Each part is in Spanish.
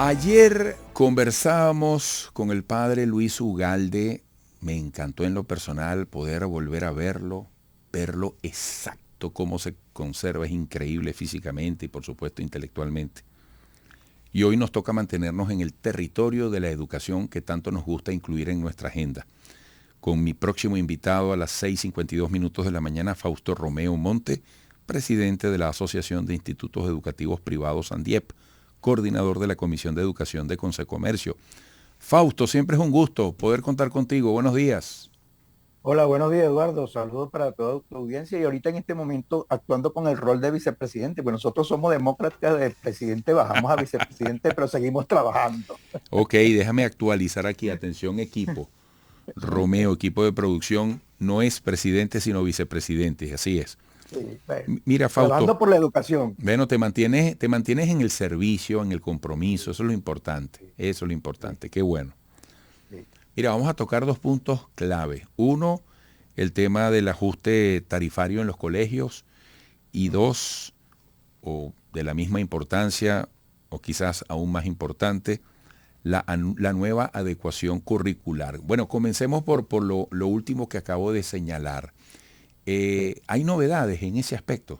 Ayer conversábamos con el padre Luis Ugalde. Me encantó en lo personal poder volver a verlo exacto, cómo se conserva, es increíble físicamente y por supuesto intelectualmente. Y hoy nos toca mantenernos en el territorio de la educación que tanto nos gusta incluir en nuestra agenda. Con mi próximo invitado a las 6:52 de la mañana, Fausto Romeo Monte, presidente de la Asociación de Institutos Educativos Privados ANDIEP, coordinador de la Comisión de Educación de Consecomercio. Fausto, siempre es un gusto poder contar contigo. Buenos días. Hola, buenos días, Eduardo. Saludos para toda tu audiencia y ahorita en este momento actuando con el rol de vicepresidente, pues nosotros somos demócratas de presidente, bajamos a vicepresidente, pero seguimos trabajando. Ok, déjame actualizar aquí. Atención equipo. Romeo, equipo de producción, no es presidente sino vicepresidente. Así es. Sí, bueno, Mira, Fausto, trabajando por la educación. bueno, te mantienes en el servicio, en el compromiso. Sí, Eso es lo importante. sí, Eso es lo sí, importante. Qué bueno. sí. Mira, vamos a tocar dos puntos clave. Uno, el tema del ajuste tarifario en los colegios. Y dos, o de la misma importancia, o quizás aún más importante, la nueva adecuación curricular. Bueno, comencemos por lo último que acabo de señalar. Sí. ¿Hay novedades en ese aspecto?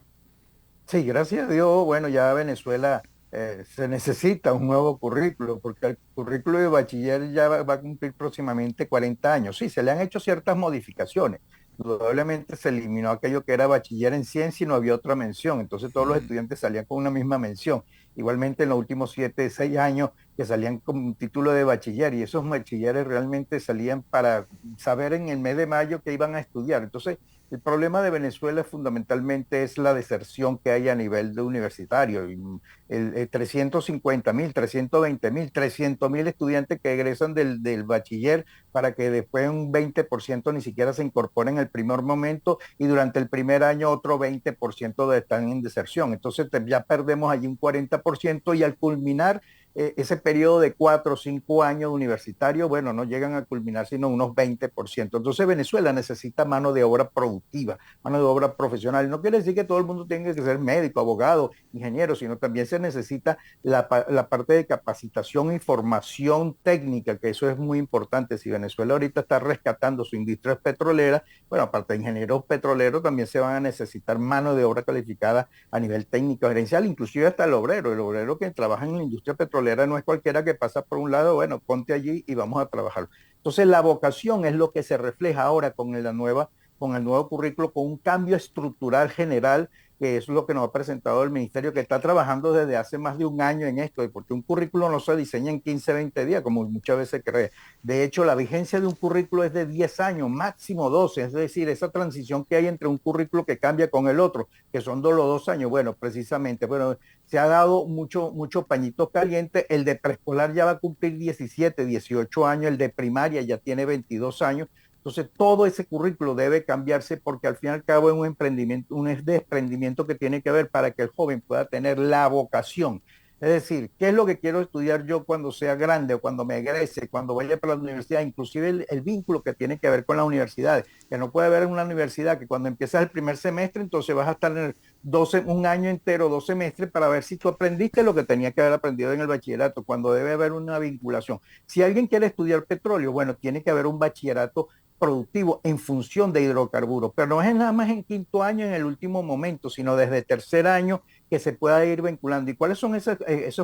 Sí, gracias a Dios, bueno, ya Venezuela se necesita un nuevo currículo, porque el currículo de bachiller ya va a cumplir próximamente 40 años. Sí, se le han hecho ciertas modificaciones. Indudablemente se eliminó aquello que era bachiller en ciencia y no había otra mención. Entonces todos los estudiantes salían con una misma mención. Igualmente en los últimos 7, 6 años que salían con un título de bachiller y esos bachilleres realmente salían para saber en el mes de mayo que iban a estudiar. Entonces el problema de Venezuela fundamentalmente es la deserción que hay a nivel de universitario. 350.000, 320.000, 300.000 estudiantes que egresan del bachiller para que después un 20% ni siquiera se incorporen en el primer momento y durante el primer año otro 20% están en deserción. Entonces ya perdemos allí un 40% y al culminar ese periodo de 4 o 5 años universitario, bueno, no llegan a culminar sino unos 20%. Entonces Venezuela necesita mano de obra productiva, mano de obra profesional. No quiere decir que todo el mundo tenga que ser médico, abogado, ingeniero, sino también se necesita la parte de capacitación y formación técnica, que eso es muy importante. Si Venezuela ahorita está rescatando su industria petrolera, bueno, aparte de ingenieros petroleros, también se van a necesitar mano de obra calificada a nivel técnico, gerencial, inclusive hasta el obrero que trabaja en la industria petrolera no es cualquiera que pasa por un lado, bueno, ponte allí y vamos a trabajar. Entonces la vocación es lo que se refleja ahora con el nuevo currículo, con un cambio estructural general, que es lo que nos ha presentado el ministerio, que está trabajando desde hace más de un año en esto, porque un currículo no se diseña en 15, 20 días, como muchas veces cree. De hecho, la vigencia de un currículo es de 10 años, máximo 12, es decir, esa transición que hay entre un currículo que cambia con el otro, que son los 2 años. Bueno, precisamente, bueno, se ha dado mucho pañito caliente. El de preescolar ya va a cumplir 17, 18 años, el de primaria ya tiene 22 años. Entonces, todo ese currículo debe cambiarse porque al fin y al cabo es un emprendimiento, un desprendimiento que tiene que ver para que el joven pueda tener la vocación. Es decir, ¿qué es lo que quiero estudiar yo cuando sea grande o cuando me egrese, cuando vaya para la universidad? Inclusive el vínculo que tiene que ver con las universidades, que no puede haber en una universidad que cuando empiezas el primer semestre, entonces vas a estar en el 12, un año entero, 2 semestres, para ver si tú aprendiste lo que tenía que haber aprendido en el bachillerato, cuando debe haber una vinculación. Si alguien quiere estudiar petróleo, bueno, tiene que haber un bachillerato productivo en función de hidrocarburos, pero no es nada más en quinto año, en el último momento, sino desde tercer año que se pueda ir vinculando. ¿Y cuáles son esos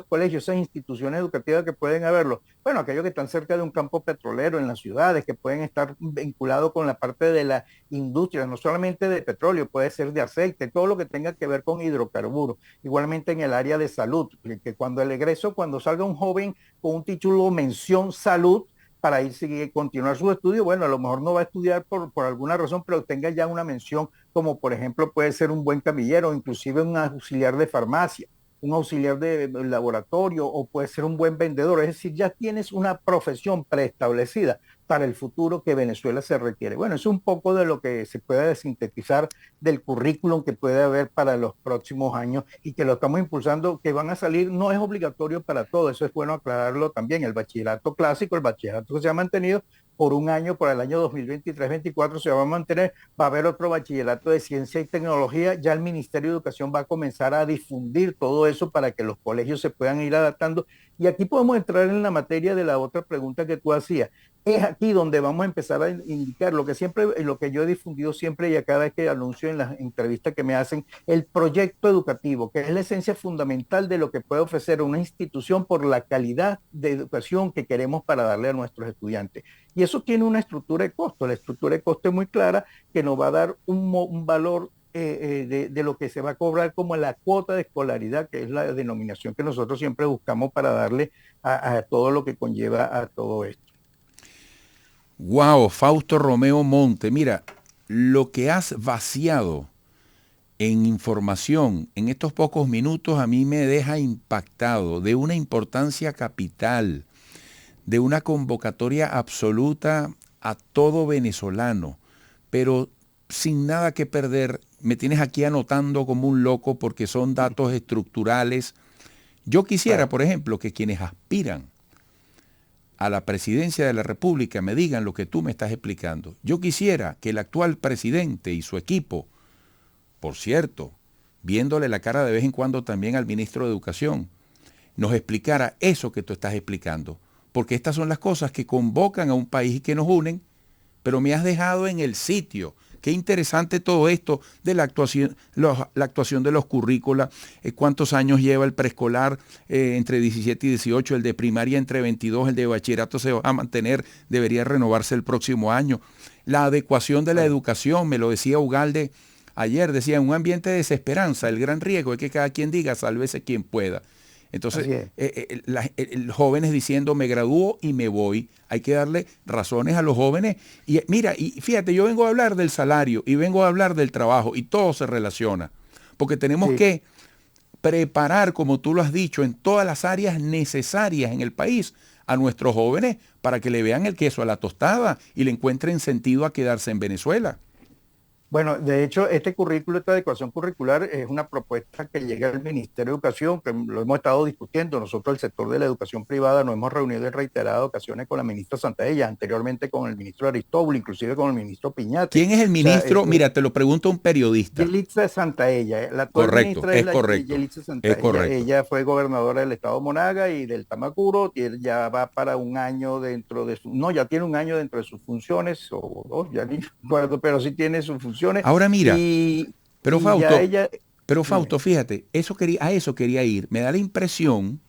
colegios, esas instituciones educativas que pueden haberlo? Bueno, aquellos que están cerca de un campo petrolero en las ciudades, que pueden estar vinculados con la parte de la industria, no solamente de petróleo, puede ser de aceite, todo lo que tenga que ver con hidrocarburos. Igualmente en el área de salud, que cuando el egreso, cuando salga un joven con un título mención salud, para ir seguir, continuar sus estudios, bueno, a lo mejor no va a estudiar por alguna razón, pero tenga ya una mención, como por ejemplo puede ser un buen camillero, inclusive un auxiliar de farmacia, un auxiliar de laboratorio, o puede ser un buen vendedor. Es decir, ya tienes una profesión preestablecida para el futuro que Venezuela se requiere. Bueno, es un poco de lo que se puede sintetizar del currículum que puede haber para los próximos años y que lo estamos impulsando, que van a salir, no es obligatorio para todo, eso es bueno aclararlo también, el bachillerato clásico, el bachillerato que se ha mantenido, por un año, por el año 2023-24 se va a mantener, va a haber otro bachillerato de ciencia y tecnología, ya el Ministerio de Educación va a comenzar a difundir todo eso para que los colegios se puedan ir adaptando. Y aquí podemos entrar en la materia de la otra pregunta que tú hacías. Es aquí donde vamos a empezar a indicar lo que siempre, lo que yo he difundido siempre y a cada vez que anuncio en las entrevistas que me hacen, el proyecto educativo, que es la esencia fundamental de lo que puede ofrecer una institución por la calidad de educación que queremos para darle a nuestros estudiantes. Y eso tiene una estructura de costo. La estructura de costo es muy clara, que nos va a dar un valor de lo que se va a cobrar como la cuota de escolaridad, que es la denominación que nosotros siempre buscamos para darle a todo lo que conlleva a todo esto. Wow, Fausto Romeo Monte, mira, lo que has vaciado en información en estos pocos minutos a mí me deja impactado, de una importancia capital, de una convocatoria absoluta a todo venezolano, pero sin nada que perder. Me tienes aquí anotando como un loco porque son datos estructurales. Yo quisiera, por ejemplo, que quienes aspiran a la presidencia de la República me digan lo que tú me estás explicando. Yo quisiera que el actual presidente y su equipo, por cierto, viéndole la cara de vez en cuando también al ministro de Educación, nos explicara eso que tú estás explicando. Porque estas son las cosas que convocan a un país y que nos unen, pero me has dejado en el sitio. Qué interesante todo esto de la actuación de los currículas, cuántos años lleva el preescolar entre 17 y 18, el de primaria entre 22, el de bachillerato se va a mantener, debería renovarse el próximo año. La adecuación de la educación, me lo decía Ugalde ayer, decía, en un ambiente de desesperanza, el gran riesgo es que cada quien diga, sálvese quien pueda. Entonces, jóvenes diciendo, me gradúo y me voy. Hay que darle razones a los jóvenes. Y mira, y fíjate, yo vengo a hablar del salario y vengo a hablar del trabajo y todo se relaciona. Porque tenemos que preparar, como tú lo has dicho, en todas las áreas necesarias en el país a nuestros jóvenes para que le vean el queso a la tostada y le encuentren sentido a quedarse en Venezuela. Bueno, de hecho, este currículo, esta adecuación curricular es una propuesta que llega al Ministerio de Educación, que lo hemos estado discutiendo. Nosotros, el sector de la educación privada, nos hemos reunido en reiteradas ocasiones con la ministra Santaella, anteriormente con el ministro Aristóbulo, inclusive con el ministro Piñate. ¿Quién es el ministro? Mira, te lo pregunto un periodista. Yelitza Santaella. La actual Correcto, ministra es la correcto. Yelitza Es Santaella. correcto. Ella fue gobernadora del estado Monaga y del Tamacuro, y ya va para un año dentro de su, no, ya tiene un año dentro de sus funciones, o dos, ya ni recuerdo, pero sí tiene sus funciones. Ahora mira, pero Fausto, ella, fíjate, a eso quería ir. Me da la impresión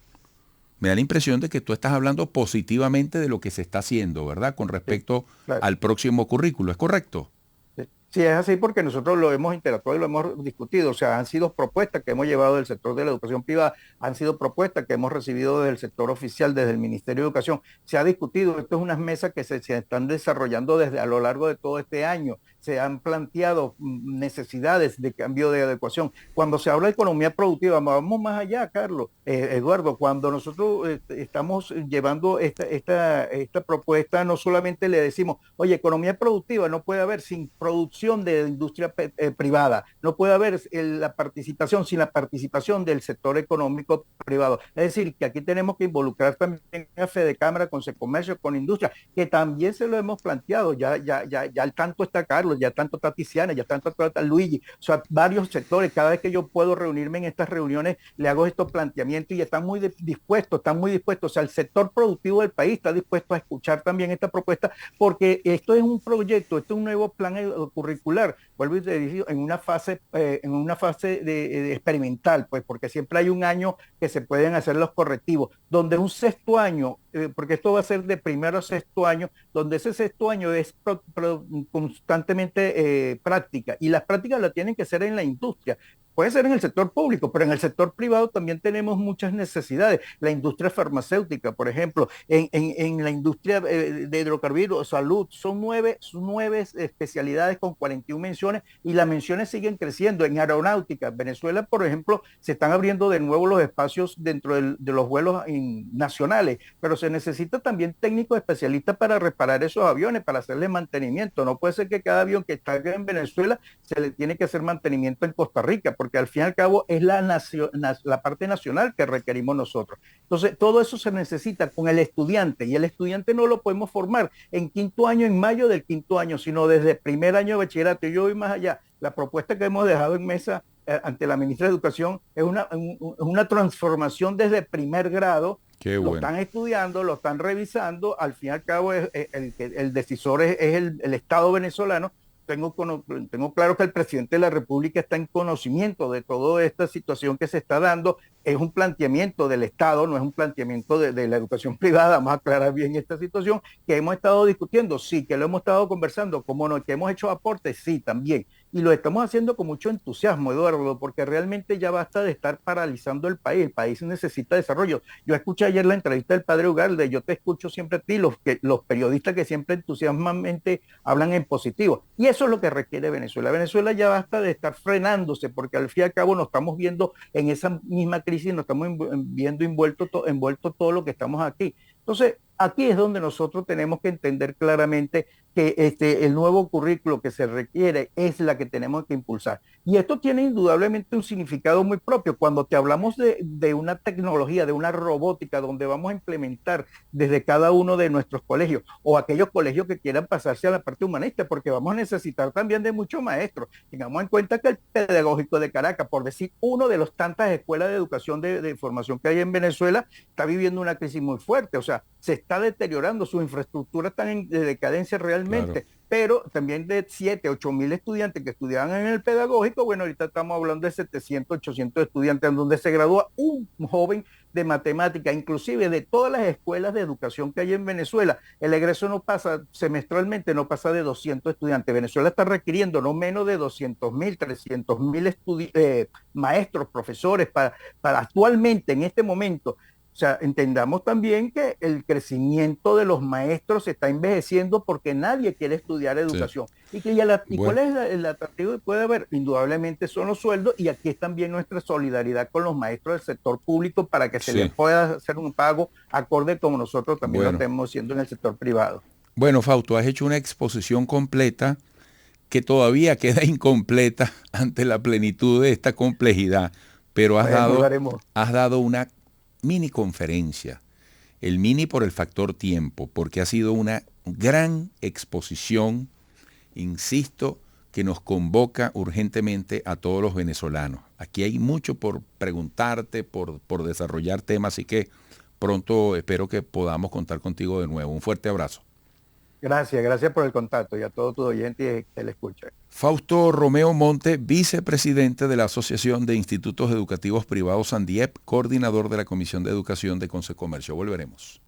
de que tú estás hablando positivamente de lo que se está haciendo, ¿verdad? Con respecto al próximo currículo, ¿es correcto? Sí, es así porque nosotros lo hemos interactuado y lo hemos discutido. O sea, han sido propuestas que hemos llevado del sector de la educación privada, han sido propuestas que hemos recibido del sector oficial, desde el Ministerio de Educación. Se ha discutido, esto es unas mesas que se están desarrollando desde a lo largo de todo este año. Se han planteado necesidades de cambio de adecuación. Cuando se habla de economía productiva, vamos más allá, Carlos, Eduardo, cuando nosotros estamos llevando esta propuesta, no solamente le decimos, oye, economía productiva no puede haber sin producción de industria privada, no puede haber la participación sin la participación del sector económico privado. Es decir, que aquí tenemos que involucrar también a Fedecámara con Secomercio, con industria, que también se lo hemos planteado, ya al tanto está Carlos, ya tanto está Tiziana, ya tanto está Luigi, o sea, varios sectores. Cada vez que yo puedo reunirme en estas reuniones, le hago estos planteamientos y están muy dispuestos, o sea, el sector productivo del país está dispuesto a escuchar también esta propuesta, porque esto es un proyecto, esto es un nuevo plan curricular, vuelvo y te digo, en una fase de experimental, pues, porque siempre hay un año que se pueden hacer los correctivos, donde un sexto año, porque esto va a ser de primero a sexto año, donde ese sexto año es constantemente práctica, y las prácticas las tienen que ser en la industria. Puede ser en el sector público, pero en el sector privado también tenemos muchas necesidades. La industria farmacéutica, por ejemplo, en la industria de hidrocarburos, salud, son nueve especialidades con 41 menciones, y las menciones siguen creciendo. En aeronáutica, Venezuela, por ejemplo, se están abriendo de nuevo los espacios dentro de los vuelos nacionales, pero se necesita también técnicos especialistas para reparar esos aviones, para hacerle mantenimiento. No puede ser que cada avión que está en Venezuela se le tiene que hacer mantenimiento en Costa Rica, porque porque al fin y al cabo es la parte nacional que requerimos nosotros. Entonces, todo eso se necesita con el estudiante, y el estudiante no lo podemos formar en quinto año, en mayo del quinto año, sino desde primer año de bachillerato. Y yo voy más allá. La propuesta que hemos dejado en mesa ante la ministra de Educación es una transformación desde primer grado. Qué lo bueno. están estudiando, lo están revisando, al fin y al cabo el decisor es el Estado venezolano. Tengo claro que el presidente de la República está en conocimiento de toda esta situación que se está dando. Es un planteamiento del Estado, no es un planteamiento de la educación privada. Vamos a aclarar bien esta situación que hemos estado discutiendo, sí, que lo hemos estado conversando, cómo no, que hemos hecho aportes, sí, también. Y lo estamos haciendo con mucho entusiasmo, Eduardo, porque realmente ya basta de estar paralizando el país necesita desarrollo. Yo escuché ayer la entrevista del padre Ugalde, yo te escucho siempre a ti, los periodistas que siempre entusiasmadamente hablan en positivo. Y eso es lo que requiere Venezuela. Venezuela ya basta de estar frenándose, porque al fin y al cabo nos estamos viendo en esa misma crisis, nos estamos viendo envuelto todo lo que estamos aquí. Entonces, aquí es donde nosotros tenemos que entender claramente que el nuevo currículo que se requiere es la que tenemos que impulsar. Y esto tiene indudablemente un significado muy propio. Cuando te hablamos de una tecnología, de una robótica, donde vamos a implementar desde cada uno de nuestros colegios, o aquellos colegios que quieran pasarse a la parte humanista, porque vamos a necesitar también de muchos maestros. Tengamos en cuenta que el Pedagógico de Caracas, por decir uno de los tantas escuelas de educación de formación que hay en Venezuela, está viviendo una crisis muy fuerte. O sea, se está deteriorando, su infraestructura está en decadencia realmente. Claro. Pero también de 7, 8 mil estudiantes que estudiaban en el pedagógico, bueno, ahorita estamos hablando de 700, 800 estudiantes, en donde se gradúa un joven de matemática, inclusive de todas las escuelas de educación que hay en Venezuela. El egreso no pasa, semestralmente no pasa de 200 estudiantes. Venezuela está requiriendo no menos de 200.000, 300.000 maestros, profesores, para actualmente, en este momento. O sea, entendamos también que el crecimiento de los maestros se está envejeciendo porque nadie quiere estudiar educación. Sí. ¿Cuál es el atractivo que puede haber? Indudablemente son los sueldos, y aquí es también nuestra solidaridad con los maestros del sector público para que se les pueda hacer un pago acorde como nosotros también lo estamos haciendo en el sector privado. Bueno, Fausto, has hecho una exposición completa que todavía queda incompleta ante la plenitud de esta complejidad, pero has dado una mini conferencia, el mini por el factor tiempo, porque ha sido una gran exposición, insisto, que nos convoca urgentemente a todos los venezolanos. Aquí hay mucho por preguntarte, por desarrollar temas, así que pronto espero que podamos contar contigo de nuevo. Un fuerte abrazo. Gracias por el contacto y a todos tus oyentes que le escuchan. Fausto Romeo Monte, vicepresidente de la Asociación de Institutos Educativos Privados ANDIEP, coordinador de la Comisión de Educación de Concecomercio. Volveremos.